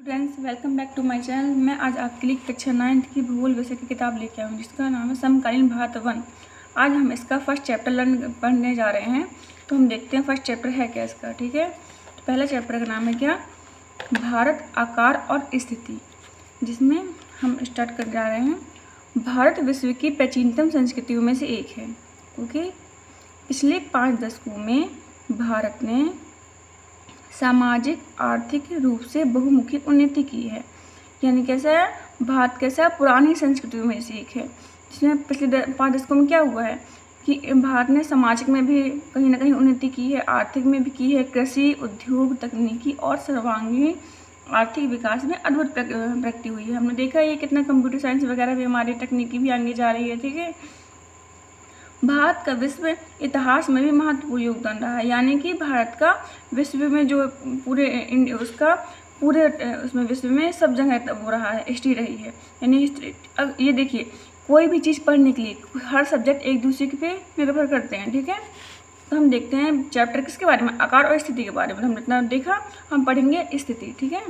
Friends, welcome back to my channel. मैं आज आपके लिए कक्षा 9th की भूगोल विषय की किताब लेके आया हूँ जिसका नाम है समकालीन भारत 1। आज हम इसका फर्स्ट चैप्टर पढ़ने जा रहे हैं। तो हम देखते हैं फर्स्ट चैप्टर है क्या इसका। ठीक है, तो पहला चैप्टर का नाम है क्या, भारत, आकार और स्थिति, जिसमें हम स्टार्ट कर जा रहे हैं। भारत विश्व की प्राचीनतम संस्कृतियों में से एक है। ओके, पिछले 5 दशकों में भारत ने सामाजिक आर्थिक रूप से बहुमुखी उन्नति की है। यानी कैसा है, भारत कैसा पुरानी संस्कृतियों में से एक है जिसमें पिछले 5 दशकों में क्या हुआ है कि भारत ने सामाजिक में भी कहीं ना कहीं उन्नति की है, आर्थिक में भी की है। कृषि, उद्योग, तकनीकी और सर्वांगीण आर्थिक विकास में अद्भुत प्रगति हुई है। हमने देखा ये कितना कंप्यूटर साइंस वगैरह भी हमारी तकनीकी भी आगे जा रही है। ठीक है, भारत का विश्व इतिहास में भी महत्वपूर्ण योगदान रहा है। यानी कि भारत का विश्व में जो पूरे उसमें विश्व में सब जगह हो रहा है, हिस्ट्री रही है। यानी हिस्ट्री, अब ये देखिए, कोई भी चीज़ पढ़ने के लिए हर सब्जेक्ट एक दूसरे पे निर्भर करते हैं। ठीक है, तो हम देखते हैं चैप्टर किसके बारे में, आकार और स्थिति के बारे में। हमने इतना देखा, हम पढ़ेंगे स्थिति। ठीक है,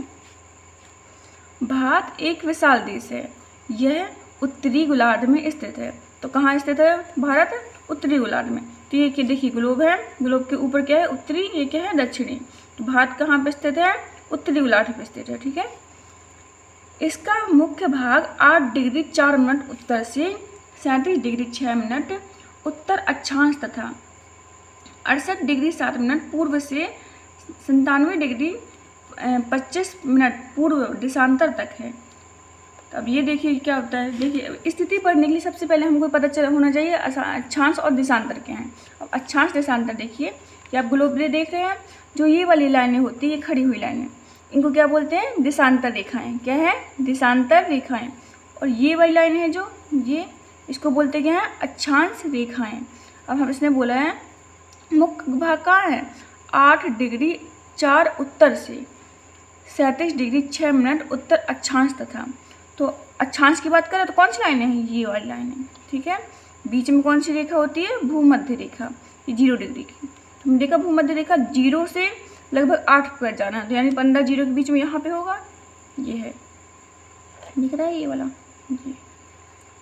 भारत एक विशाल देश है। यह उत्तरी गोलार्ध में स्थित है। तो कहाँ स्थित है भारत? उत्तरी गोलार्ध में। तो ये कि देखिए ग्लोब है, ग्लोब के ऊपर क्या है उत्तरी, ये क्या है दक्षिणी। तो भारत कहाँ पे स्थित है? उत्तरी गोलार्ध पे स्थित है। ठीक है, इसका मुख्य भाग 8 डिग्री 4 मिनट उत्तर से 37 डिग्री 6 मिनट उत्तर अक्षांश तथा 68 डिग्री 7 मिनट पूर्व से 97 डिग्री 25 मिनट पूर्व देशांतर तक है। तो अब ये देखिए क्या होता है। देखिए, स्थिति पढ़ने के लिए सबसे पहले हमको पता होना चाहिए अक्षांश और देशांतर क्या हैं। अब अक्षांश देशांतर देखिए कि आप ग्लोब देख रहे हैं, जो ये वाली लाइनें होती है, ये खड़ी हुई लाइनें, इनको क्या बोलते हैं? देशांतर रेखाएं। क्या है? देशांतर रेखाएं। और ये वाली लाइनें हैं जो ये, इसको बोलते क्या है? अक्षांश रेखाएं। अब हम इसने बोला है मुख्य भाग कहाँ है? 8 डिग्री 4 उत्तर से 37 डिग्री 6 मिनट उत्तर अक्षांश तथा। तो अक्षांश की बात करें तो कौन सी लाइनें हैं? ये वाली लाइनें। ठीक है, बीच में कौन सी रेखा होती है? भूमध्य रेखा, ये 0 डिग्री की। तो हमने देखा भूमध्य रेखा 0 से लगभग 8 पर जाना, तो यानी 15 0 के बीच में यहाँ पे होगा। ये है, दिख रहा है ये वाला,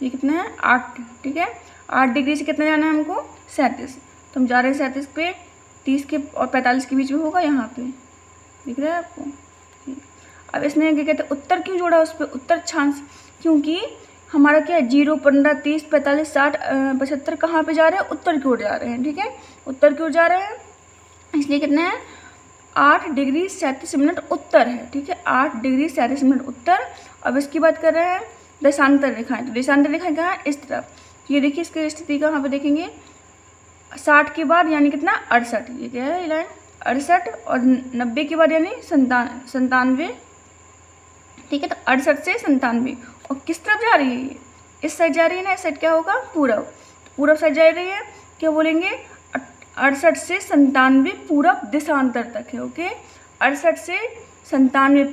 ये कितना है? 8। ठीक है, 8 डिग्री से कितना जाना है हमको? 37। तो हम जा रहे हैं 37 पे, 30 के और 45 के बीच में होगा यहाँ पे, दिख रहा है आपको। अब इसने क्या कहते हैं उत्तर क्यों जोड़ा उस पर? उत्तर अक्षांश, क्योंकि हमारा क्या है 0, 15, 30, 45, 60, 75 कहाँ पे जा रहे हैं? उत्तर की ओर जा रहे हैं। ठीक है, उत्तर की ओर जा रहे हैं, इसलिए कितना है? 8 डिग्री 37 मिनट उत्तर है। ठीक है, 8 डिग्री 37 मिनट उत्तर। अब इसकी बात कर रहे हैं देशांतर रेखाएं। तो देशांतर रेखाएं कहाँ है? इस तरफ। ये देखिए इसकी स्थिति कहाँ पे देखेंगे? 60 के बाद यानी कितना? 68। ये क्या है? ये लाइन 68। और 90 के बाद यानी 97। ठीक है, तो 68 से 97। और किस तरफ जा रही है ये? इस साइड जा रही है ना, इस साइड क्या होगा? पूरब। पूरब साइड जा रही है, क्या बोलेंगे? 68 से 97 पूरब देशांतर तक है। ओके, 68 से 97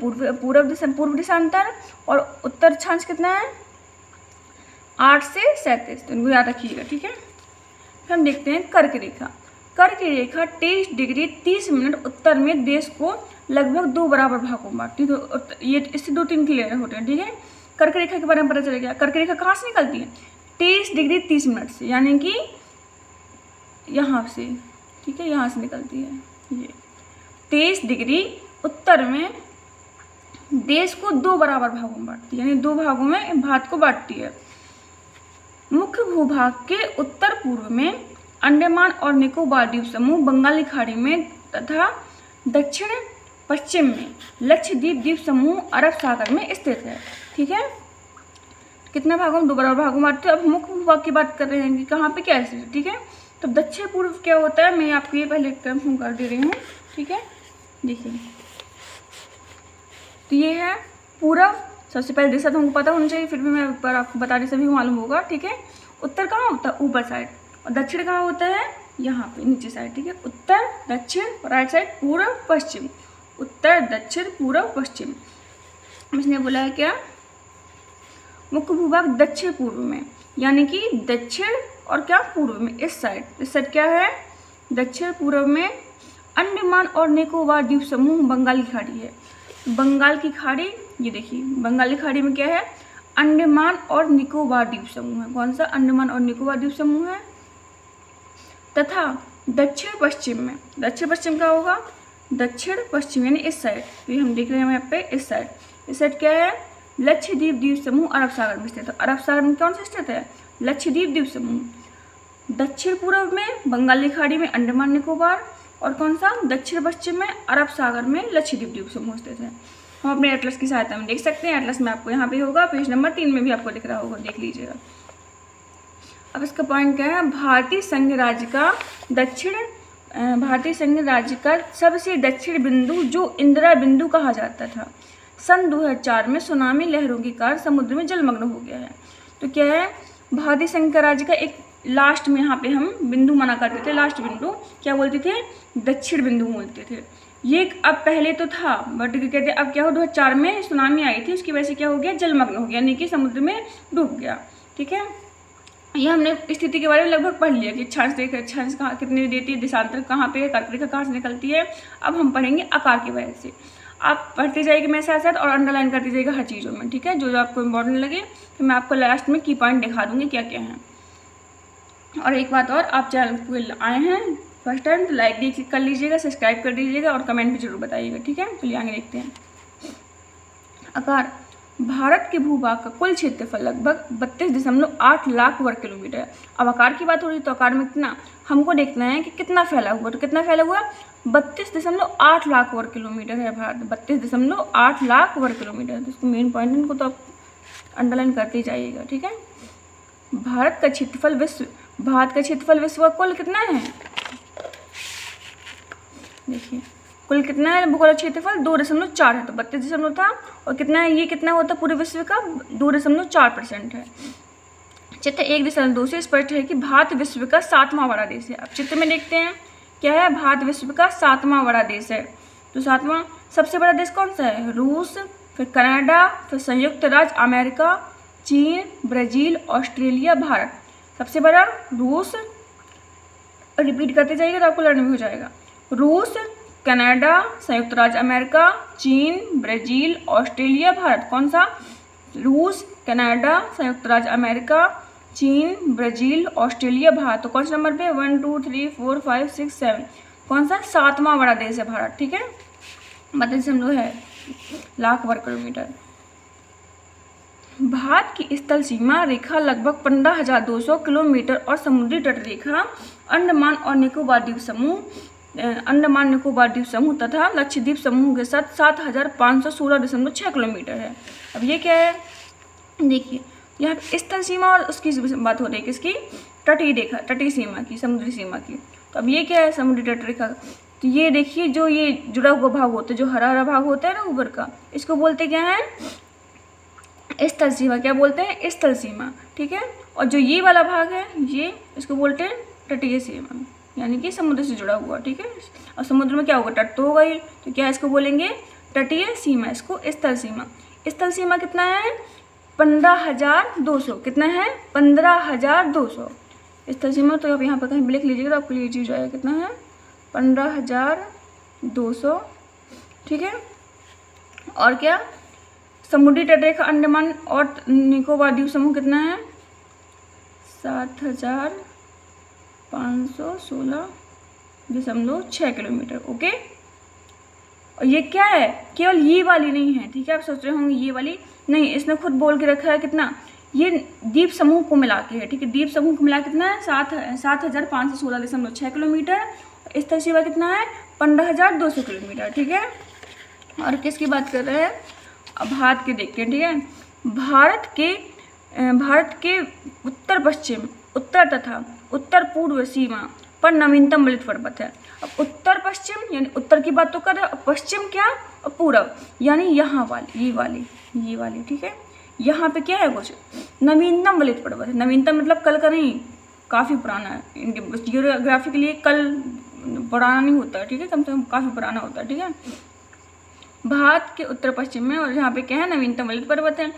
पूर्व देशांतर। और उत्तर अक्षांश कितना है? 8 से 37। तो इनको याद रखिएगा। ठीक है, फिर हम देखते हैं कर्क रेखा। कर्क रेखा 23 डिग्री 30 मिनट उत्तर में देश को लगभग 2 बराबर भागों में बांटती। तो ये इससे 2-3 क्लियर होते हैं। ठीक है, कर्क रेखा के बारे में पता चल गया। कर्क रेखा कहाँ से निकलती है? 23 डिग्री 30 मिनट से, यानी कि यहाँ से। ठीक है, यहाँ से निकलती है। ये 23 डिग्री उत्तर में देश को 2 बराबर भागों में बांटती है, यानी 2 भागों में भारत को बांटती है। मुख्य भूभाग के उत्तर पूर्व में अंडमान और निकोबार द्वीप समूह बंगाली खाड़ी में तथा दक्षिण पश्चिम में लक्षद्वीप द्वीप समूह अरब सागर में स्थित है। ठीक है, कितना भागों में? 2 बराबर भागों में बांटते हैं। अब मुख्य भूभाग की बात कर रहे हैं कि कहाँ पे क्या है। ठीक है, तो दक्षिण पूर्व क्या होता है, मैं आपको ये पहले कंफर्म कर दे रही हूँ। ठीक है, देखिए, तो ये है पूरब। सबसे पहले दिशा तो हमको पता होना चाहिए, फिर भी मैं ऊपर आपको बता रही, सभी मालूम होगा। ठीक है, उत्तर कहाँ होता है? ऊपर साइड। और दक्षिण कहाँ होता है? यहाँ पे नीचे साइड। ठीक है, उत्तर, दक्षिण, राइट साइड, पूर्व, पश्चिम। उत्तर, दक्षिण, पूर्व, पश्चिम। इसने बोला है क्या? मुख्य भूभाग दक्षिण पूर्व में, यानी कि दक्षिण और क्या पूर्व में, इस साइड क्या है? दक्षिण पूर्व में अंडमान और निकोबार द्वीप समूह बंगाली खाड़ी है। बंगाल की खाड़ी, ये देखिए बंगाल की खाड़ी में क्या है, अंडमान और निकोबार द्वीप समूह है। कौन सा, अंडमान और निकोबार द्वीप समूह है। तथा दक्षिण पश्चिम में, दक्षिण पश्चिम का होगा, दक्षिण पश्चिम यानी इस साइड, तो ये हम देख रहे हैं यहाँ पे इस साइड क्या है, लक्षद्वीप द्वीप समूह अरब सागर में स्थित है। अरब सागर में कौन सा स्थित है, लक्षद्वीप द्वीप समूह। दक्षिण पूर्व में बंगाल की खाड़ी में अंडमान निकोबार, और कौन सा, दक्षिण पश्चिम में अरब सागर में लक्षद्वीप द्वीप समूह स्थित है। हम अपने एटलस की सहायता में देख सकते हैं। एटलस में आपको यहाँ पे होगा, पेज नंबर 3 में भी आपको दिख रहा होगा, देख लीजिएगा। अब इसका पॉइंट क्या है, भारतीय संघ राज्य का सबसे दक्षिण बिंदु जो इंदिरा बिंदु कहा जाता था, सन 2004 में सुनामी लहरों के कारण समुद्र में जलमग्न हो गया है। तो क्या है, भारतीय संघ राज्य का एक लास्ट में यहाँ पे हम बिंदु माना करते थे, लास्ट बिंदु क्या बोलते थे, दक्षिण बिंदु बोलते थे। ये अब पहले तो था, बट कहते अब क्या हो, 2004 में सुनामी आई थी, उसकी वजह से क्या हो गया, जलमग्न हो गया, यानी कि समुद्र में डूब गया। ठीक है, ये हमने स्थिति के बारे में लगभग पढ़ लिया कि अक्षांश कहाँ कितनी देती है, देशांतर कहाँ पे है, कर्करेखा कहाँ से निकलती है। अब हम पढ़ेंगे आकार की वजह से। आप पढ़ते जाइएगा मेरे साथ साथ और अंडरलाइन करते जाइएगा हर चीज़ों में। ठीक है, जो आपको इम्पोर्टेंट लगे तो मैं आपको लास्ट में की पॉइंट दिखा दूँगी क्या क्या है। और एक बात और, आप चैनल पर आए हैं फर्स्ट टाइम तो लाइक कर लीजिएगा, सब्सक्राइब कर दीजिएगा और कमेंट भी जरूर बताइएगा। ठीक है, चलिए आगे देखते हैं। आकार, भारत के भूभाग का कुल क्षेत्रफल लगभग 32.8 लाख वर्ग किलोमीटर है। अब आकार की बात हो रही है तो आकार में कितना हमको देखना है कि कितना फैला हुआ, तो कितना फैला हुआ, 32.8 लाख वर्ग किलोमीटर है भारत, 32.8 लाख वर्ग किलोमीटर। तो इसको मेन पॉइंट इनको तो आप अंडरलाइन करते ही जाइएगा। ठीक है, भारत का क्षेत्रफल विश्व का कुल कितना है, देखिए कुल कितना है भूगोल क्षेत्रफल, 2.4 है। तो 32 था और कितना है, ये कितना होता है पूरे विश्व का, 2.4% है। चित्र 1.2 से स्पष्ट है कि भारत विश्व का 7वां बड़ा देश है। अब चित्र में देखते हैं क्या है, भारत विश्व का 7वां बड़ा देश है। तो 7वां सबसे बड़ा देश कौन सा है, रूस, फिर कनाडा, फिर संयुक्त राज्य अमेरिका, चीन, ब्राज़ील, ऑस्ट्रेलिया, भारत। सबसे बड़ा रूस, रिपीट करते जाइएगा तो आपको लर्न भी हो जाएगा। रूस, कनाडा, संयुक्त राज्य अमेरिका, चीन, ब्राज़ील, ऑस्ट्रेलिया, भारत। कौन सा, रूस, कनाडा, संयुक्त राज्य अमेरिका, चीन, ब्राज़ील, ऑस्ट्रेलिया, भारत। तो कौन सा नंबर पे, 1 2 3 4 5 6 7, कौन सा, 7वां बड़ा देश है भारत। ठीक है, 32 है लाख वर्ग किलोमीटर। भारत की स्थल सीमा रेखा लगभग 15,200 किलोमीटर और समुद्री तट रेखा अंडमान और निकोबार द्वीप समूह तथा लक्षद्वीप समूह के साथ 7,516.6 किलोमीटर है। अब ये क्या है, देखिए यहाँ स्थल सीमा और उसकी बात हो रही है, किसकी, तटीय रेखा, तटीय सीमा की, समुद्री सीमा की। तो अब ये क्या है, समुद्री तट रेखा। तो ये देखिए जो ये जुड़ा हुआ भाग होता है, जो हरा हरा भाग होता है ना ऊपर का, इसको बोलते क्या है, स्थल सीमा। क्या बोलते हैं, स्थल सीमा। ठीक है, और जो ये वाला भाग है ये, इसको बोलते हैं तटीय सीमा, यानी कि समुद्र से जुड़ा हुआ। ठीक है, और समुद्र में क्या होगा, तट तो होगा ही, तो क्या इसको बोलेंगे, तटीय सीमा, इसको स्थल सीमा। स्थल सीमा कितना है, 15,200, कितना है, 15,200 स्थल सीमा। तो आप यहाँ पर कहीं लिख लीजिएगा तो आपको ये चीज आएगा, कितना है, 15,200। ठीक है, और क्या, समुद्री तट रेखा अंडमान और निकोबार द्वीप समूह कितना है, 7,516.6 किलोमीटर। ओके, और ये क्या है, केवल ये वाली नहीं है। ठीक है, आप सोच रहे होंगे ये वाली नहीं, इसने खुद बोल के रखा है कितना, ये द्वीप समूह को मिला के है। ठीक है, द्वीप समूह को मिला कितना है, 7,516.6 किलोमीटर। स्थल सीमा कितना है, 15,200 किलोमीटर। ठीक है, और किसकी बात कर रहे हैं, अब भारत के देखते हैं। ठीक है, भारत के उत्तर पश्चिम, उत्तर तथा उत्तर पूर्व सीमा पर नवीनतम बलित पर्वत है। अब उत्तर पश्चिम यानी उत्तर की बात तो कर रहे हैं, पश्चिम क्या, और पूरब यानी यहाँ वाली, ये वाली। ठीक है, यहाँ पे क्या है, कुछ नवीनतम बलित पर्वत है। नवीनतम मतलब कल का नहीं, काफ़ी पुराना है। जियोग्राफी के लिए कल पुराना नहीं होता है। ठीक है, कम से कम काफ़ी पुराना होता है। ठीक है, भारत के उत्तर पश्चिम में, और यहाँ पे क्या है, नवीनतम बलित पर्वत है।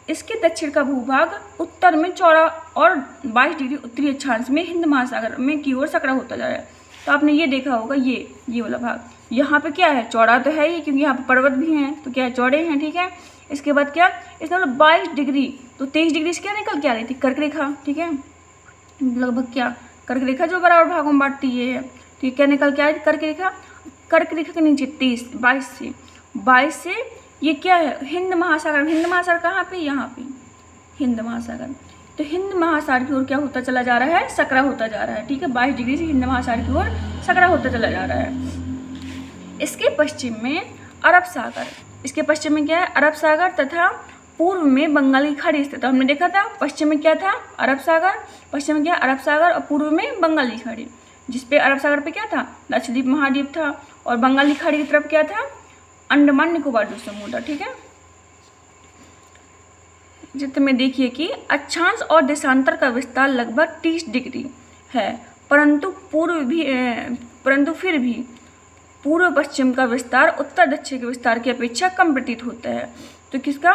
इसके दक्षिण का भूभाग उत्तर में चौड़ा और 22 डिग्री उत्तरी अक्षांश में हिंद महासागर में की ओर सकड़ा होता जा रहा है। तो आपने ये देखा होगा, ये वाला भाग यहाँ पे क्या है, चौड़ा तो है ही, क्योंकि यहाँ पे पर्वत भी हैं तो क्या है, चौड़े हैं, ठीक है। इसके बाद क्या, इसमें मतलब 22 डिग्री, तो 23 डिग्री से क्या निकल के आ रही थी, कर्क रेखा, ठीक है। लगभग क्या, कर्क रेखा जो बराबर भागों में बांटती है, तो ये क्या निकल के आ रही थी, कर्क रेखा। कर्क रेखा के नीचे 22 से ये क्या है, हिंद महासागर। हिंद महासागर कहाँ पे, यहाँ पे हिंद महासागर। तो हिंद महासागर की ओर क्या होता चला जा रहा है, सकरा होता जा रहा है, ठीक है। 22 डिग्री से हिंद महासागर की ओर सकरा होता चला जा रहा है। इसके पश्चिम में अरब सागर, इसके पश्चिम में क्या है, अरब सागर, तथा पूर्व में बंगाल की खाड़ी स्थित। तो हमने देखा था पश्चिम में क्या था, अरब सागर, पश्चिम में क्या, अरब सागर, और पूर्व में बंगाल की खाड़ी, जिसपे अरब सागर पे क्या था, लक्षद्वीप महाद्वीप था, और बंगाल की खाड़ी की तरफ क्या था, अंडमान निकोबार द्वीप समूह था, ठीक है। चित्र में देखिए कि अक्षांश और देशांतर का विस्तार लगभग 30 डिग्री है, परंतु फिर भी पूर्व पश्चिम का विस्तार उत्तर दक्षिण के विस्तार की अपेक्षा कम प्रतीत होता है। तो किसका,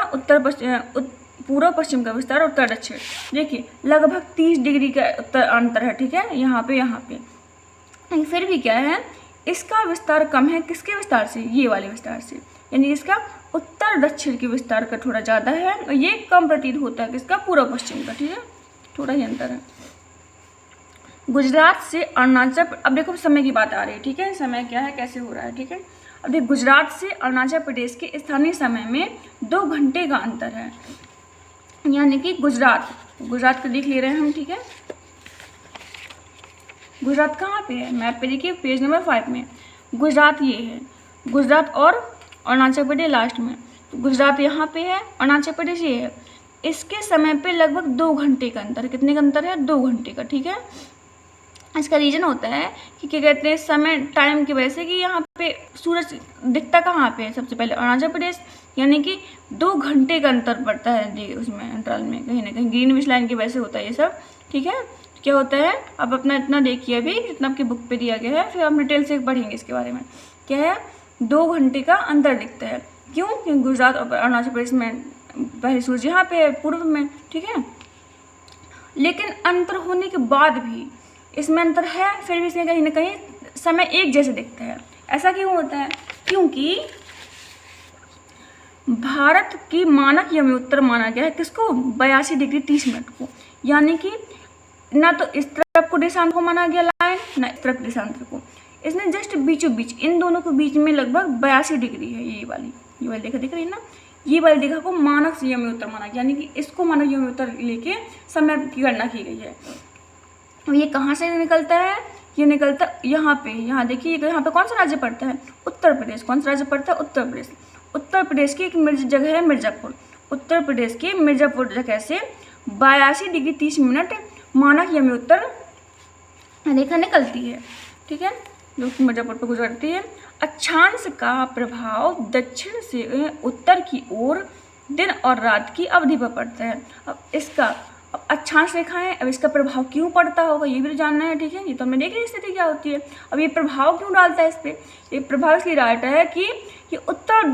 पूर्व पश्चिम का विस्तार, उत्तर दक्षिण, देखिए लगभग 30 डिग्री का उत्तर अंतर है, ठीक है, यहाँ पे। फिर भी क्या है, इसका विस्तार कम है, किसके विस्तार से, ये वाले विस्तार से, यानी इसका उत्तर दक्षिण के विस्तार का थोड़ा ज़्यादा है, और ये कम प्रतीत होता है किसका, पूर्व पश्चिम का, ठीक है, थोड़ा ही अंतर है। गुजरात से अरुणाचल, अब देखो समय की बात आ रही है, ठीक है, समय क्या है, कैसे हो रहा है, ठीक है। अब देखो गुजरात से अरुणाचल प्रदेश के स्थानीय समय में 2 घंटे का अंतर है, यानी कि गुजरात को देख ले रहे हैं हम, ठीक है। गुजरात कहाँ पे है, मैप पे देखिए पेज नंबर 5 में गुजरात ये है, गुजरात और अरुणाचल प्रदेश लास्ट में। तो गुजरात यहाँ पे है, अरुणाचल प्रदेश ये है। इसके समय पे लगभग 2 घंटे का अंतर, कितने का अंतर है, 2 घंटे का, ठीक है। इसका रीजन होता है कि क्या कहते हैं, समय टाइम की वजह से, कि यहाँ पे सूरज दिखता कहाँ पे है, सबसे पहले अरुणाचल प्रदेश, यानी कि 2 घंटे का अंतर पड़ता है उसमें अंतराल में, कहीं ना कहीं ग्रीनविच लाइन की वजह से होता है ये सब, ठीक है। क्या होता है, अब अपना इतना देखिए अभी जितना आपकी बुक पे दिया गया है, फिर हम डिटेल से पढ़ेंगे इसके बारे में। क्या है, 2 घंटे का अंतर दिखता है, क्यों, क्योंकि गुजरात और अरुणाचल प्रदेश में पहले सूरज यहाँ पे है, पूर्व में, ठीक है। लेकिन अंतर होने के बाद भी इसमें अंतर है, फिर भी इसमें कहीं ना कहीं समय एक जैसे दिखता है। ऐसा क्यों होता है, क्योंकि भारत की मानक यमी उत्तर माना गया है किसको, 82 डिग्री 30 मिनट को, यानी कि ना तो इस तरफ को देशांतर को माना गया लाइन, ना इस तरफ देशांतर को, इसने जस्ट बीचों बीच, इन दोनों के बीच में लगभग 82 डिग्री है, ये वाली देखा दिख रही है ना, ये वाली देखा को मानक यमी उत्तर माना गया, यानी कि इसको मानक यमी उत्तर लेके समय की गणना की गई है। ये कहाँ से निकलता है, ये निकलता यहाँ पे, यहाँ देखिए, यहाँ पे कौन सा राज्य पड़ता है, उत्तर प्रदेश। कौन सा राज्य पड़ता है, उत्तर प्रदेश। उत्तर प्रदेश की एक जगह है मिर्ज़ापुर, उत्तर प्रदेश के मिर्ज़ापुर जगह से 82 डिग्री 30 मिनट मानक यमी उत्तर रेखा निकलती है, ठीक है, जो कि मिर्ज़ापुर पर गुजरती है। अक्षांश का प्रभाव दक्षिण से उत्तर की ओर दिन और रात की अवधि पर पड़ता है। अब अक्षांश रेखा है, अब इसका प्रभाव क्यों पड़ता होगा ये भी जानना है, ठीक है। ये तो हमें देख रही स्थिति क्या होती है। अब ये प्रभाव क्यों डालता है इस पर, ये प्रभाव इसलिए डालता है कि ये उत्तर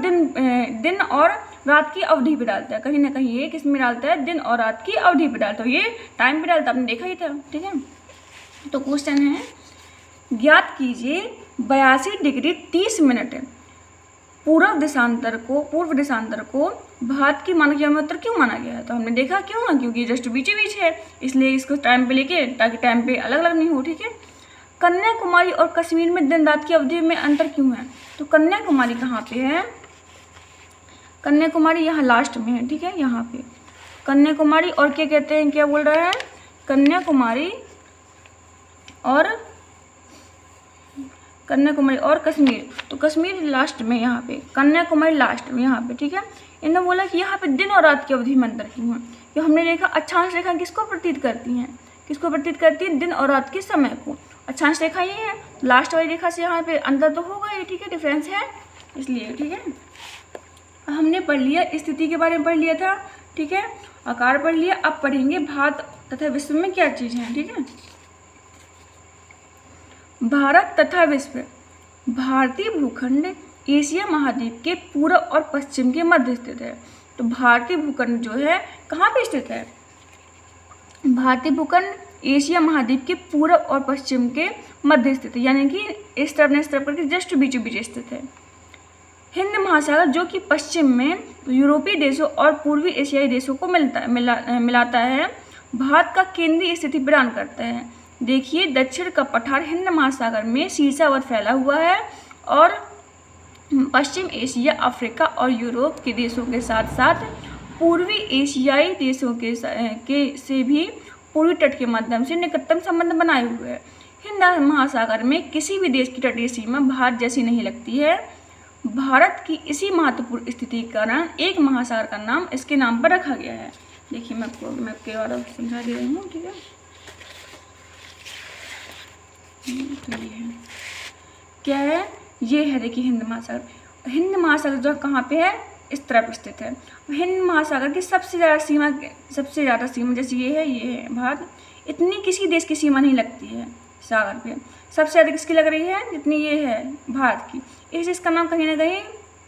दिन और रात की अवधि पे डालता है, कहीं ना कहीं ये किस में डालता है, दिन और रात की अवधि पे डालता है, ये टाइम पे डालता है, आपने देखा ही था, ठीक है। तो क्वेश्चन है, ज्ञात कीजिए 82 डिग्री 30 मिनट पूर्व देशांतर को भारत की मानक यमी उत्तर क्यों माना गया है। तो हमने देखा क्यों है, क्योंकि जस्ट बीचों बीच है, इसलिए इसको टाइम पे लेके, ताकि टाइम पे अलग अलग नहीं हो, ठीक है। कन्याकुमारी और कश्मीर में दिन रात की अवधि में अंतर क्यों है, तो कन्याकुमारी कहाँ पे है, कन्याकुमारी यहाँ लास्ट में है, ठीक है, यहाँ पे कन्याकुमारी, और क्या कहते हैं, क्या बोल रहा है, कन्याकुमारी और कश्मीर, तो कश्मीर लास्ट में यहाँ पे, कन्याकुमारी लास्ट में यहाँ पे, ठीक है। इन्होंने बोला कि यहाँ पे दिन और रात की अवधि में अंतर क्यों है, तो हमने देखा अक्षांश रेखा किसको प्रतीत करती है, दिन और रात के समय को। अक्षांश रेखा ये है, लास्ट वाली रेखा से यहाँ पे अंतर तो होगा ही, ठीक है, डिफरेंस है इसलिए, ठीक है। हमने पढ़ लिया, स्थिति के बारे में पढ़ लिया था, ठीक है, आकार पढ़ लिया। अब पढ़ेंगे भारत तथा विश्व में क्या चीज़ है, ठीक है। भारत तथा विश्व, भारतीय भूखंड एशिया महाद्वीप के पूर्व और पश्चिम के मध्य स्थित है। तो भारतीय भूखंड जो है कहाँ पे स्थित है, भारतीय भूखंड एशिया महाद्वीप के पूर्व और पश्चिम के मध्य स्थित है, यानी कि इस तरफ ने इस तरफ करके जस्ट बीचों बीच स्थित है। हिंद महासागर जो कि पश्चिम में यूरोपीय देशों और पूर्वी एशियाई देशों को मिलाता है, भारत का केंद्रीय स्थिति प्रदान करता है। देखिए दक्षिण का पठार हिंद महासागर में शीर्षावत फैला हुआ है और पश्चिम एशिया, अफ्रीका और यूरोप के देशों के साथ साथ पूर्वी एशियाई देशों से भी पूर्वी तट के माध्यम से निकटतम संबंध बनाए हुए है। हिंद महासागर में किसी भी देश की तटीय सीमा भारत जैसी नहीं लगती है। भारत की इसी महत्वपूर्ण स्थिति के कारण एक महासागर का नाम इसके नाम पर रखा गया है। देखिए मैं आपको मैप के बारे में समझा दे रही हूँ, ठीक है। तो ये है, क्या है, ये है देखिए हिंद महासागर। हिंद महासागर जो कहाँ पे है, इस तरफ स्थित है। हिंद महासागर की सबसे ज़्यादा सीमा जैसे ये है भारत, इतनी किसी देश की सीमा नहीं लगती है सागर पे। सबसे ज़्यादा किसकी लग रही है, जितनी ये है भारत की। इसका नाम कहीं ना कहीं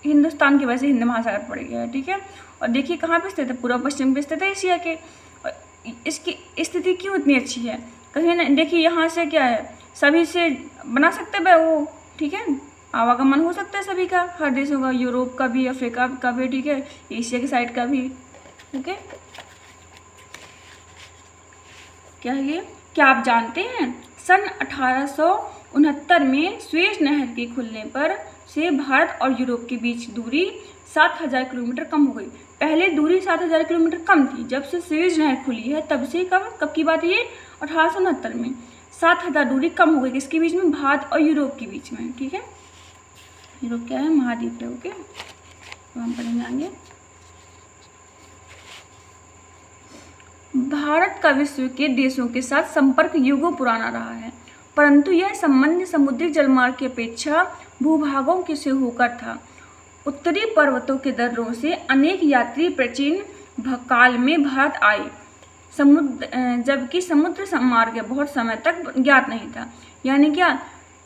हिंदुस्तान की वजह से हिंद महासागर पड़ गया है, ठीक है। और देखिए कहाँ पे स्थित है, पूर्व पश्चिम पे स्थित है एशिया के। और इसकी स्थिति क्यों इतनी अच्छी है, कहीं ना देखिए यहाँ से क्या है, सभी से बना सकते हैं वो, ठीक है, आवागमन हो सकता है सभी का, हर देशों का, यूरोप का भी, अफ्रीका का भी, ठीक है, एशिया की साइड का भी, ओके। क्या है ये, क्या आप जानते हैं सन 1869 में स्वेज नहर के खुलने पर से भारत और यूरोप के बीच दूरी 7000 किलोमीटर कम हो गई। पहले दूरी 7000 किलोमीटर कम थी, जब से स्वेज नहर खुली है तब से कब की बात है ये, 1869 में 7000 दूरी कम हो गई, किसके बीच में, भारत और यूरोप के बीच में, ठीक है। यूरोप क्या है, महाद्वीप है, ओके। तो हम पढ़ेंगे आगे। भारत का विश्व के देशों के साथ संपर्क युगों पुराना रहा है, परंतु यह संबंध समुद्री जलमार्ग की अपेक्षा भूभागों के से होकर था। उत्तरी पर्वतों के दर्रों से अनेक यात्री प्राचीन काल में भारत आए, जबकि समुद्र मार्ग बहुत समय तक ज्ञात नहीं था। यानी क्या,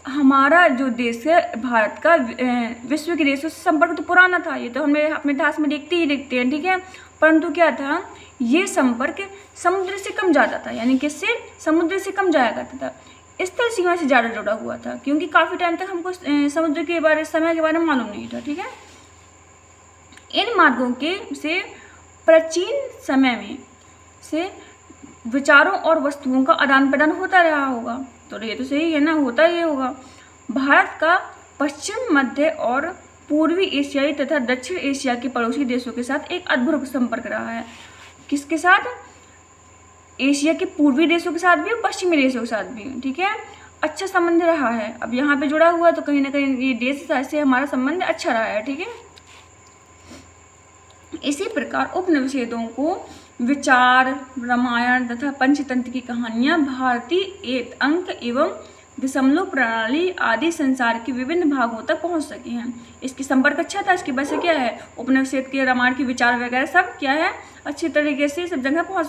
हमारा जो देश है भारत का विश्व के देशों से संपर्क तो पुराना था, ये तो हमें अपने इतिहास में देखते हैं, ठीक है। परंतु क्या था, ये संपर्क समुद्र से कम जाता था, यानी किससे, समुद्र से कम जाया करता था, स्थल सीमा से ज़्यादा जुड़ा हुआ था, क्योंकि काफ़ी टाइम तक हमको समुद्र के बारे, समय के बारे में मालूम नहीं था, ठीक है। इन मार्गों के से प्राचीन समय में से विचारों और वस्तुओं का आदान प्रदान होता रहा होगा, तो ये तो सही है ना, होता ही होगा। भारत का पश्चिम, मध्य और पूर्वी एशियाई तथा दक्षिण एशिया के पड़ोसी देशों के साथ एक अद्भुत संपर्क रहा है। किसके साथ, एशिया के पूर्वी देशों के साथ भी और पश्चिमी देशों के साथ भी, ठीक है, अच्छा संबंध रहा है। अब यहाँ पे जुड़ा हुआ तो कहीं ना कहीं ये देश से हमारा संबंध अच्छा रहा है, ठीक है। इसी प्रकार उपनिषदों को विचार, रामायण तथा पंचतंत्र की कहानियाँ, भारतीय अंक एवं दशमलव प्रणाली आदि संसार के विभिन्न भागों तक पहुंच सके हैं। इसकी संपर्क अच्छा था, इसकी वजह से क्या है, उपनिषद के, रामायण के विचार वगैरह सब क्या है, अच्छी तरीके से सब जगह पहुंच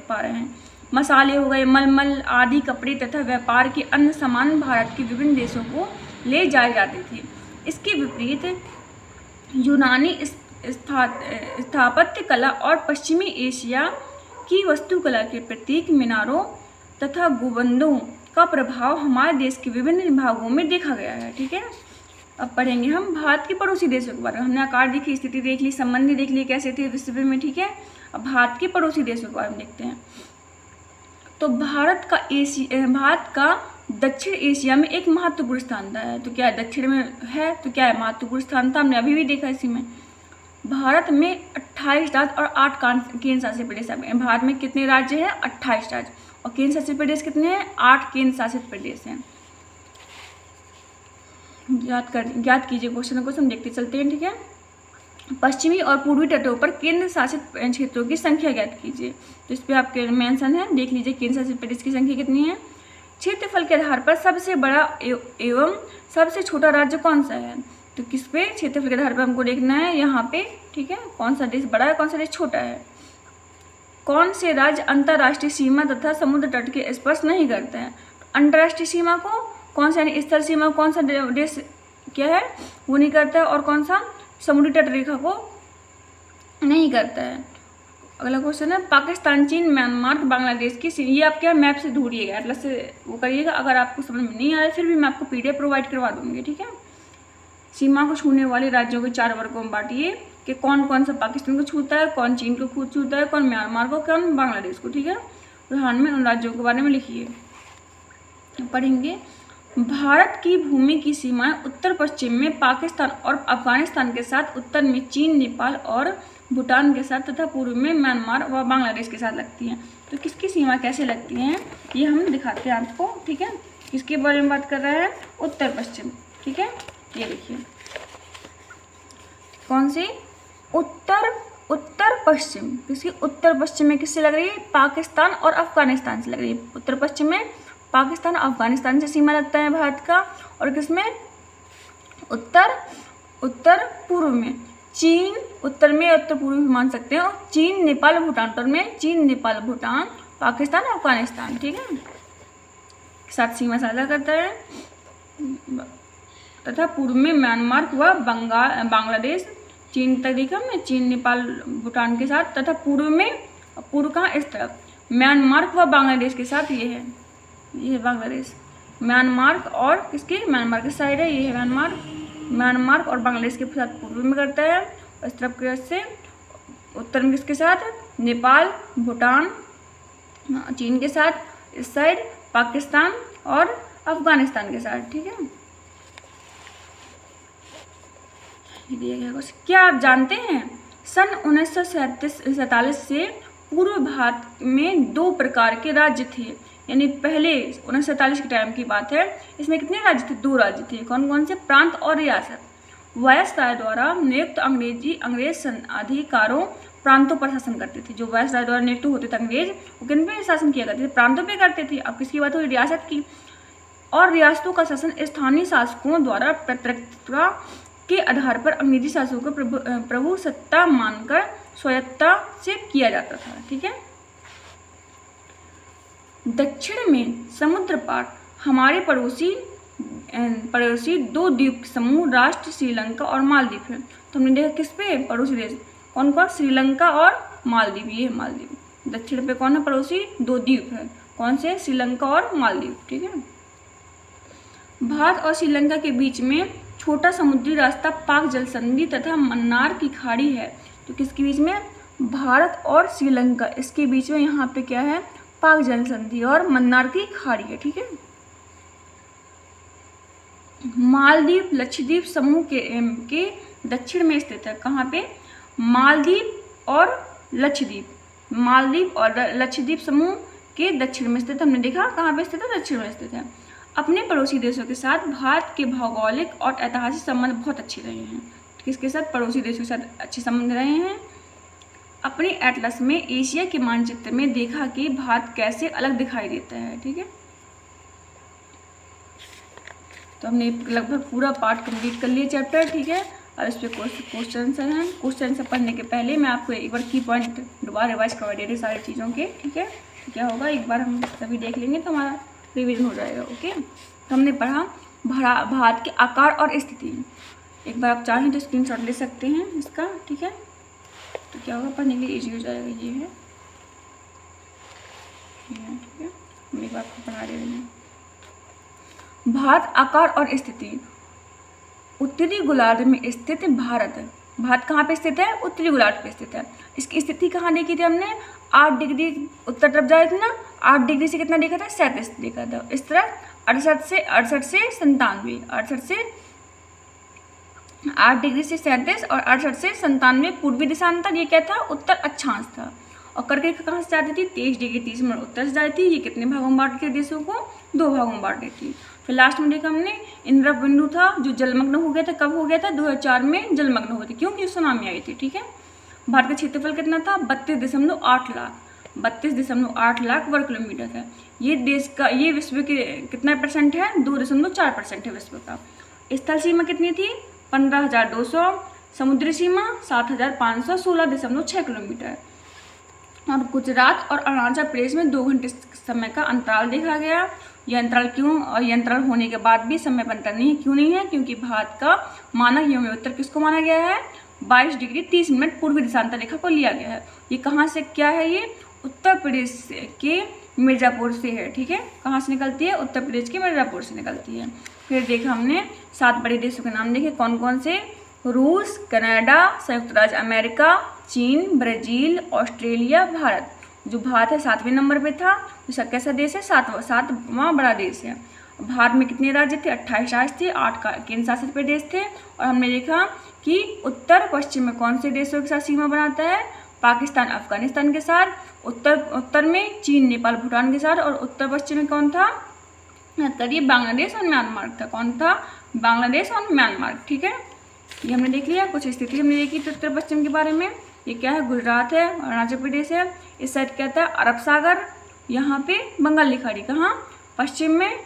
पा रहे हैं। मसाले हो गए, मलमल आदि कपड़े तथा व्यापार के अन्य सामान भारत के विभिन्न देशों को ले जाए जाते थे। इसके विपरीत यूनानी स्थापत्य कला और पश्चिमी एशिया की वास्तुकला के प्रतीक मीनारों तथा गुंबदों का प्रभाव हमारे देश के विभिन्न भागों में देखा गया है, ठीक है। अब पढ़ेंगे हम भारत के पड़ोसी देशों के बारे में। हमने आकार देखी, स्थिति देख ली, संबंधी देख ली कैसे थे विश्व में, ठीक है। अब भारत के पड़ोसी देशों के बारे में देखते हैं। तो भारत का दक्षिण एशिया में एक महत्वपूर्ण स्थान था, तो क्या दक्षिण में है, तो क्या है, महत्वपूर्ण स्थान था, हमने अभी भी देखा इसी में। भारत में 28 राज्य और 8 केंद्र शासित प्रदेश हैं। भारत में कितने राज्य हैं, 28 राज्य, और केंद्र शासित प्रदेश कितने हैं, 8 केंद्र शासित प्रदेश हैं। ज्ञात कीजिए क्वेश्चन को, हम देखते चलते हैं, ठीक है। पश्चिमी और पूर्वी तटों पर केंद्र शासित क्षेत्रों की संख्या ज्ञात कीजिए। तो इस पर आपके मेंशन है, देख लीजिए केंद्र शासित प्रदेश की संख्या कितनी है। क्षेत्रफल के आधार पर सबसे बड़ा एवं सबसे छोटा राज्य कौन सा है, तो किस पे, क्षेत्रफल के आधार पर हमको देखना है यहाँ पे, ठीक है, कौन सा देश बड़ा है, कौन सा देश छोटा है। कौन से राज्य अंतर्राष्ट्रीय सीमा तथा समुद्र तट के स्पर्श नहीं करते हैं। अंतर्राष्ट्रीय सीमा को कौन सा, स्थल सीमा कौन सा देश क्या है वो नहीं करता है, और कौन सा समुद्री तट रेखा को नहीं करता है। अगला क्वेश्चन है पाकिस्तान, चीन, म्यांमार, बांग्लादेश की ये आप क्या मैप से ढूंढिएगा, एटलस से वो करिएगा। अगर आपको समझ में नहीं आ रहा फिर भी मैं आपको PDF प्रोवाइड करवा दूंगी, ठीक है। सीमा को छूने वाले राज्यों के 4 वर्गों में बांटिए कि कौन कौन सा पाकिस्तान को छूता है, कौन चीन को खुद छूता है, कौन म्यांमार को, कौन बांग्लादेश को, ठीक है। उदाहरण में उन राज्यों के बारे में लिखिए। पढ़ेंगे भारत की भूमि की सीमाएं उत्तर पश्चिम में पाकिस्तान और अफगानिस्तान के साथ, उत्तर में चीन, नेपाल और भूटान के साथ तथा पूर्व में म्यांमार व बांग्लादेश के साथ लगती हैं। तो किसकी सीमा कैसे लगती हैं ये हम दिखाते हैं आपको, ठीक है। किसके बारे में बात कर रहे हैं, उत्तर पश्चिम, ठीक है। ये देखिए कौन सी, उत्तर पश्चिम, किसकी उत्तर पश्चिम में किससे लग रही है, पाकिस्तान और अफगानिस्तान से लग रही है। उत्तर पश्चिम में पाकिस्तान और अफगानिस्तान से सीमा लगता है भारत का, और किसमें, उत्तर पूर्व में चीन, उत्तर में उत्तर पूर्व भी मान सकते हैं, और चीन, नेपाल, भूटान, उत्तर में चीन, नेपाल, भूटान, पाकिस्तान, अफगानिस्तान, ठीक है, साथ सीमा साझा करता है, तथा पूर्व में म्यांमार व बांग्लादेश, चीन तक देखा हमने, चीन, नेपाल, भूटान के साथ, तथा पूर्व में, पूर्व कहाँ, इस तरफ म्यांमार व बांग्लादेश के साथ, ये है बांग्लादेश, म्यांमार और किसके, म्यांमार के साइड है, ये है म्यांमार और बांग्लादेश के साथ पूर्व में करता है, इस तरफ से उत्तर में किसके साथ, नेपाल, भूटान, चीन के साथ, इस साइड पाकिस्तान और अफगानिस्तान के साथ, ठीक है। दिया गया क्वेश्चन, क्या आप जानते हैं सन 1947 से पूर्व भारत में 2 प्रकार के राज्य थे, यानी पहले 1947 के टाइम की बात है, इसमें कितने राज्य थे, 2 राज्य थे, कौन कौन से, प्रांत और रियासत। वायसराय द्वारा नियुक्त अंग्रेज अधिकारों प्रांतों पर शासन करते थे। जो वायसराय द्वारा नियुक्त होते थे अंग्रेज, वो किन पे शासन किया करते थे, प्रांतों पे करते थे। अब किसकी बात हो रही, रियासत की। और रियासतों का शासन स्थानीय शासकों द्वारा प्रतिनिधित्व के आधार पर अंग्रेजी शासकों को प्रभु सत्ता मानकर स्वायत्तता से किया जाता था, ठीक है। दक्षिण में समुद्र पार हमारे पड़ोसी 2 द्वीप समूह राष्ट्र श्रीलंका और मालदीव है। तो हमने देखा किस पे, पड़ोसी देश कौन कौन, श्रीलंका और मालदीव, ये है मालदीव। दक्षिण पे कौन है, पड़ोसी 2 द्वीप है, कौन से, श्रीलंका और मालदीव, ठीक है। भारत और श्रीलंका के बीच में छोटा समुद्री रास्ता पाक जल संधि तथा मन्नार की खाड़ी है। तो किसके बीच में, भारत और श्रीलंका, इसके बीच में यहाँ पे क्या है, पाक जल संधि और मन्नार की खाड़ी है, ठीक है। मालदीव लक्षद्वीप समूह के दक्षिण में स्थित है, कहाँ पे, मालदीव और लक्षद्वीप समूह के दक्षिण में स्थित, हमने देखा कहाँ पे स्थित है, दक्षिण में स्थित है। अपने पड़ोसी देशों के साथ भारत के भौगोलिक और ऐतिहासिक संबंध बहुत अच्छे रहे हैं। किसके साथ, पड़ोसी देशों के साथ अच्छे संबंध रहे हैं। अपने एटलस में एशिया के मानचित्र में देखा कि भारत कैसे अलग दिखाई देता है, ठीक है। तो हमने लगभग पूरा पार्ट कंप्लीट कर लिया चैप्टर, ठीक है। और इस पर क्वेश्चन हैं, क्वेश्चन से पढ़ने के पहले मैं आपको एक बार की पॉइंट दोबारा रिवाइज करवा दे रही सारी चीज़ों के, ठीक है। तो क्या होगा, एक बार हम सभी देख लेंगे तो हमारा रिवीजन हो जाएगा, ओके। तो हमने पढ़ा भारत के आकार और स्थिति। एक बार आप चाहें तो स्क्रीनशॉट ले सकते हैं इसका, ठीक है। तो क्या होगा, पढ़ने के लिए ईजी हो जाएगा, ये है, ठीक है। हम एक बार आपको पढ़ा रहे हैं। भारत आकार और स्थिति। उत्तरी गोलार्ध में स्थित भारत कहाँ पे स्थित है, उत्तरी गोलार्ध पे स्थित है। इसकी स्थिति कहाँ देखी थी हमने, 8 डिग्री उत्तर तरफ जाए थे ना, 8 डिग्री से कितना देखा था, 37 देखा था। इस तरह 68 से 97, 8 डिग्री से 37 और 68 से 97 पूर्वी दिशांतर, ये क्या था, उत्तर अक्षांश था। और करके कहाँ से जाती थी, 23 डिग्री 30 मिनट उत्तर से जाती थी। ये कितने भागों में बांटती थी, देशों को 2 भागों में बांट देती। फिर लास्ट में देखा हमने इंद्र बिंदु था जो जलमग्न हो गया था, कब हो गया था, 2004 में जलमग्न हुए थे, क्योंकि सुनामी आई थी, ठीक है। भारत का क्षेत्रफल कितना था, 32.8 लाख, 32.8 लाख वर्ग किलोमीटर था। ये देश का, ये विश्व के कितना परसेंट है, 2.4% है विश्व का। स्थल सीमा कितनी थी, 15,200, समुद्री सीमा 7,500, 16.6 किलोमीटर। और गुजरात और अरुणाचल प्रदेश में 2 घंटे समय का अंतराल देखा गया। यह अंतराल क्यों, और यह अंतराल होने के बाद भी समय पर अंतर नहीं है, क्यों नहीं है, क्योंकि भारत का मानक यौम उत्तर किसको माना गया है, 22 डिग्री 30 मिनट पूर्वी देशांतर रेखा को लिया गया है। ये कहाँ से क्या है, ये उत्तर प्रदेश के मिर्ज़ापुर से है, ठीक है। कहाँ से निकलती है, उत्तर प्रदेश के मिर्ज़ापुर से निकलती है। फिर देखा हमने 7 बड़े देशों के नाम देखे, कौन कौन से, रूस, कनाडा, संयुक्त राज्य अमेरिका, चीन, ब्राज़ील, ऑस्ट्रेलिया, भारत। जो भारत है 7वें नंबर पे था, तो कैसा देश है, 7वां बड़ा देश है। भारत में कितने राज्य थे, 28 राज्य थे, 8 केंद्र शासित प्रदेश थे। और हमने देखा कि उत्तर पश्चिम में कौन से देशों के साथ सीमा बनाता है, पाकिस्तान अफगानिस्तान के साथ, उत्तर में चीन नेपाल भूटान के साथ, और उत्तर पश्चिम में कौन था, करिए बांग्लादेश और म्यांमार था। कौन था, बांग्लादेश और म्यांमार, ठीक है। ये हमने देख लिया, कुछ स्थिति हमने देखी तो उत्तर पश्चिम के बारे में। ये क्या है, गुजरात है, अरुणाचल प्रदेश है, इस साइड क्या था, अरब सागर, यहाँ पे बंगाल की खाड़ी, कहाँ, पश्चिम में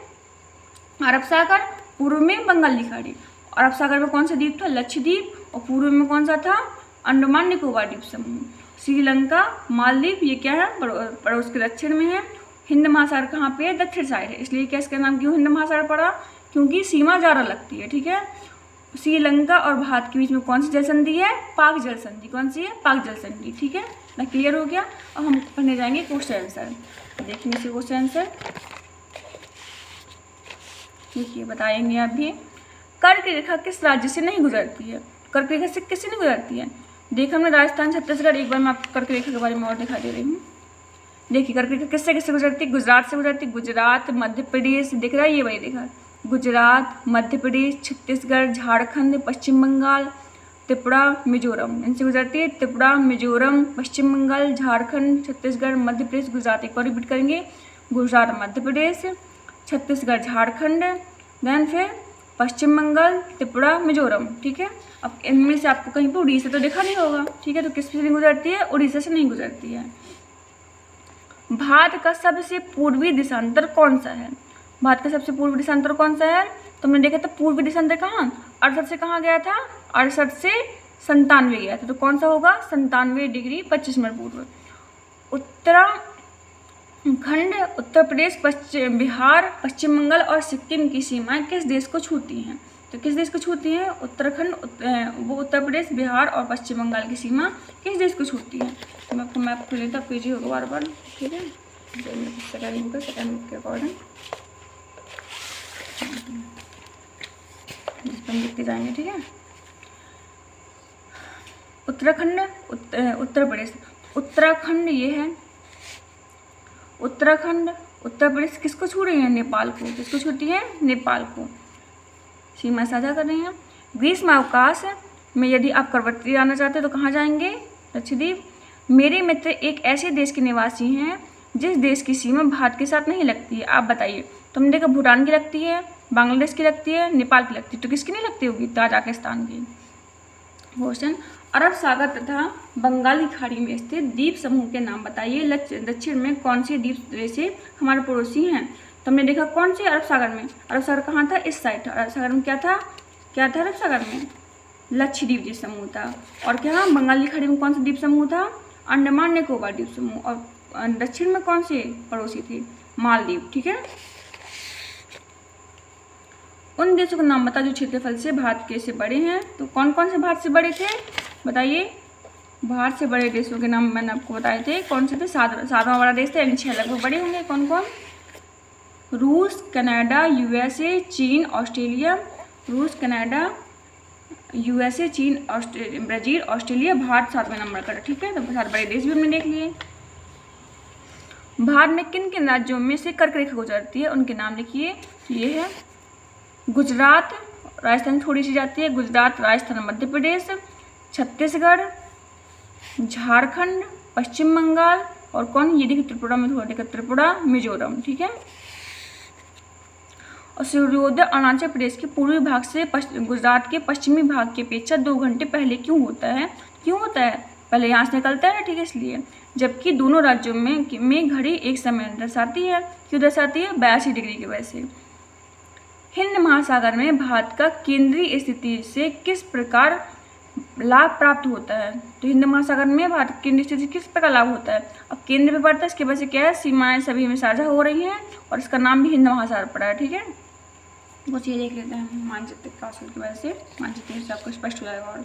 अरब सागर, पूर्व में बंगाल की खाड़ी। अरब सागर में कौन सा द्वीप था, लक्षद्वीप, और पूर्व में कौन सा था, अंडमान निकोबार द्वीप समूह। श्रीलंका, मालदीव, ये क्या है, पड़ोस के दक्षिण में है। हिंद महासागर कहाँ पे है, दक्षिण साइड है, इसलिए क्या इसका नाम क्यों हिंद महासागर पड़ा, क्योंकि सीमा ज़्यादा लगती है, ठीक है। श्रीलंका और भारत के बीच में कौन सी जल संधि है, पाक जल संधि। कौन सी है, पाक जल संधि, ठीक है ना, क्लियर हो गया। अब हम पढ़ने जाएंगे क्वेश्चन आंसर, देखेंगे इसे क्वेश्चन आंसर, देखिए बताएंगे आप भी। कर्क रेखा किस राज्य से नहीं गुजरती है, कर्क रेखा से किससे नहीं गुजरती है, देखिए हमने राजस्थान छत्तीसगढ़, एक बार मैं आपको कर्क रेखा के बारे में और दिखा दे रही हूँ। देखिए कर्क रेखा किससे किससे गुजरती है, गुजरात से गुजरती है, गुजरात, मध्य प्रदेश, दिख रहा है ये वही देखा, गुजरात, मध्य प्रदेश, छत्तीसगढ़, झारखंड, पश्चिम बंगाल, त्रिपुरा, मिजोरम, इनसे गुजरती है। त्रिपुरा, मिजोरम, पश्चिम बंगाल, झारखंड, छत्तीसगढ़, मध्य प्रदेश, गुजरात। एक बार रिपीट करेंगे, गुजरात, मध्य प्रदेश, छत्तीसगढ़, झारखंड, देन फिर पश्चिम बंगाल, त्रिपुरा, मिजोरम, ठीक है। अब इनमें से आपको कहीं पर उड़ीसा तो देखा नहीं होगा, ठीक है, तो किस से नहीं गुजरती है, उड़ीसा से नहीं गुजरती है। भारत का सबसे पूर्वी देशांतर कौन सा है, भारत का सबसे पूर्वी देशांतर कौन सा है, तो हमने देखा था पूर्वी देशांतर कहाँ, 68 से कहाँ गया था, 68 से 97 गया था, तो कौन सा होगा, 97 डिग्री 25 मिनट पूर्व। उत्तराखंड, उत्तर प्रदेश, पश्चिम बिहार, पश्चिम बंगाल और सिक्किम की सीमाएं किस देश को छूती हैं, तो किस देश को छूती हैं, उत्तराखंड, वो उत्तर प्रदेश, बिहार और पश्चिम बंगाल की सीमा किस देश को छूती है। तो मैं आपको मैप खुले था, पेज होगा बार बार, ठीक है, सेकेंड के अकॉर्डिंग लिखते जाएंगे, ठीक है। उत्तराखंड, उत्तर प्रदेश, उत्तराखंड ये है, उत्तराखंड, उत्तर प्रदेश किसको छू रही है, नेपाल को, किसको छूती है, नेपाल को, सीमा साझा कर रही हैं। ग्रीष्म अवकाश में यदि आप करवत्ती जाना चाहते हैं तो कहाँ जाएंगे, लक्षद्वीप। मेरे मित्र एक ऐसे देश के निवासी हैं जिस देश की सीमा भारत के साथ नहीं लगती है, आप बताइए। तो हमने देखा भूटान की लगती है, बांग्लादेश की लगती है, नेपाल की लगती है, तो किसकी नहीं लगती होगी, ताजिकिस्तान की। क्वेश्चन, अरब सागर तथा बंगाल की खाड़ी में स्थित द्वीप समूह के नाम बताइए, दक्षिण में कौन से द्वीप जैसे हमारे पड़ोसी हैं। तो हमने देखा कौन से, अरब सागर में, अरब सागर कहाँ था, इस साइड था, अरब सागर में क्या था अरब सागर में लक्षद्वीप द्वीप समूह था। और क्या, बंगाल की खाड़ी में कौन सा द्वीप समूह था, अंडमान निकोबार द्वीप समूह। और दक्षिण में कौन से पड़ोसी थे, मालदीव, ठीक है। उन देशों का नाम बता जो क्षेत्रफल से भारत के से बड़े हैं, तो कौन कौन से भारत से बड़े थे, बताइए। भारत से बड़े देशों के नाम मैंने आपको बताए थे, कौन से थे, 7वां बड़ा देश था, यानी 6 लगभग बड़े होंगे, कौन कौन, रूस, कनाडा, यूएसए, चीन, ऑस्ट्रेलिया, रूस, कनाडा, यूएसए, चीन, ब्राज़ील, ऑस्ट्रेलिया, भारत 7वें नंबर का, ठीक है। तो 7 बड़े देश भी हमने देख लिए। भारत में किन किन राज्यों में से कर्क रेखा गुजरती है, उनके नाम लिखिए। ये है गुजरात, राजस्थान थोड़ी सी जाती है, गुजरात, राजस्थान, मध्य प्रदेश, छत्तीसगढ़, झारखंड, पश्चिम बंगाल, और कौन, ये देखिए त्रिपुरा में थोड़ा देखा, त्रिपुरा, मिजोरम, ठीक है। और सूर्योदय अरुणाचल प्रदेश के पूर्वी भाग से गुजरात के पश्चिमी भाग की अपेक्षा 2 घंटे पहले क्यों होता है, पहले यहाँ से निकलता है, ठीक है, इसलिए। जबकि दोनों राज्यों में घड़ी एक समय दर्शाती है, क्यों दर्शाती है, 82 डिग्री की वजह से। हिंद महासागर में भारत का केंद्रीय स्थिति से किस प्रकार लाभ प्राप्त होता है, तो हिंद महासागर में भारत की केंद्रीय स्थिति किस प्रकार लाभ होता है। अब केंद्र पे पड़ता है, इसकी वजह से क्या है, सीमाएं सभी में साझा हो रही हैं, और इसका नाम भी हिंद महासागर पड़ा है, ठीक है। कुछ ये देख लेते हैं मानचित्र का की वजह से, मानचित्र से आपको स्पष्ट हो जाएगा। और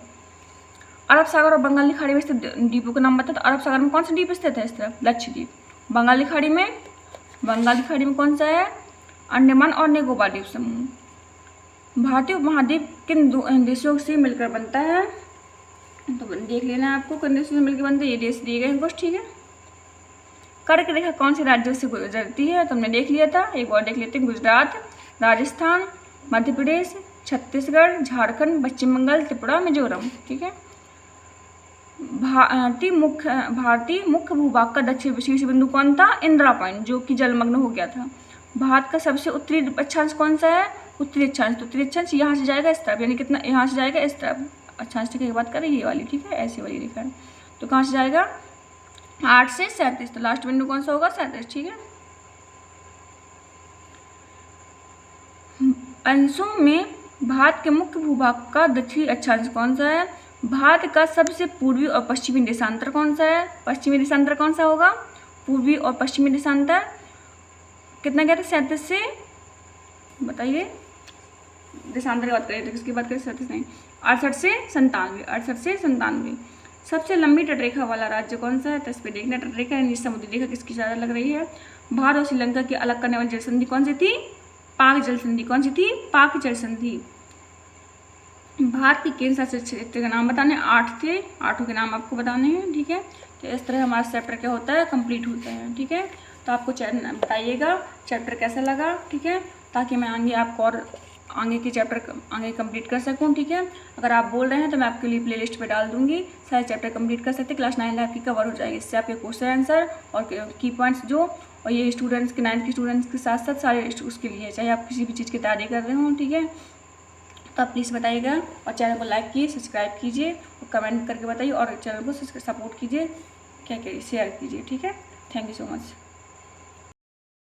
अरब सागर और बंगाली खाड़ी में स्थित द्वीपों के नाम बताओ। तो अरब सागर में कौन सा द्वीप स्थित है इस तरफ? लक्षद्वीप। बंगाली खाड़ी में कौन सा है? अंडमान और निकोबार द्वीप समूह। भारतीय उपमहाद्वीप किन देशों से मिलकर बनता है? तो देख लेना आपको किन देशों से मिलकर बनता है, ये देश दिए गए हैं कुछ, ठीक है। कर्क रेखा कौन से राज्यों से गुजरती है? तो हमने देख लिया था, एक और देख लेते हैं। गुजरात, राजस्थान, मध्य प्रदेश, छत्तीसगढ़, झारखंड, पश्चिम बंगाल, त्रिपुरा, मिजोरम, ठीक है। भारतीय मुख्य भूभाग का दक्षिण शीर्ष बिंदु कौन था? इंदिरा पॉइंट, जो कि जलमग्न हो गया था। भारत का सबसे उत्तरी अक्षांश कौन सा है? उत्तरी अक्षांश। तो उत्तरी अक्षांश यहाँ से जाएगा इस तरफ, यानी कितना यहाँ से जाएगा इस तरफ। अक्षांश रेखा की बात करें ये वाली, ठीक है, ऐसी वाली रेखा। तो कहाँ से जाएगा? 8 से 37। तो लास्ट बिंदु कौन सा होगा? 37, ठीक है। अंशों में भारत के मुख्य भूभाग का दक्षिणी अक्षांश कौन सा है? भारत का सबसे पूर्वी और पश्चिमी देशांतर कौन सा है? पश्चिमी देशांतर कौन सा होगा? पूर्वी और पश्चिमी देशांतर कितना गया था? 37 से, बताइए, देशांतर की बात करें तो किसकी बात करें? 37 नहीं, 68 से 97। 68 से 97। सबसे लंबी तटरेखा वाला राज्य कौन सा है? तो इस पर देखना, तटरेखा यानी समुद्री रेखा किसकी ज़्यादा लग रही है। भारत और श्रीलंका की अलग करने वाली जल संधि कौन सी थी? पाक जल संधि। कौन सी थी? पाक जल संधि। भारत के केंद्र शासित क्षेत्र के नाम बताने, 8 थे, 8 के नाम आपको बताने हैं, ठीक है। तो इस तरह हमारा चैप्टर क्या होता है? कंप्लीट होता है, ठीक है। तो आपको बताइएगा चैप्टर कैसा लगा, ठीक है, ताकि मैं आगे आपको और आगे के चैप्टर आगे कंप्लीट कर सकूं, ठीक है। अगर आप बोल रहे हैं तो मैं आपके लिए प्लेलिस्ट पे डाल दूंगी, सारे चैप्टर कंप्लीट कर सकते हैं। क्लास 9 आपकी कवर हो जाएगी, इससे आपके क्वेश्चन आंसर और की पॉइंट्स जो, और ये स्टूडेंट्स के 9th के स्टूडेंट्स के साथ साथ सारे उसके लिए, चाहे आप किसी भी चीज़ की तैयारी कर रहे हो, ठीक है। तो आप प्लीज़ बताइएगा और चैनल को लाइक कीजिए, सब्सक्राइब कीजिए और कमेंट करके बताइए, और चैनल को सपोर्ट कीजिए, क्या करिए, शेयर कीजिए, ठीक है। Thank you so much.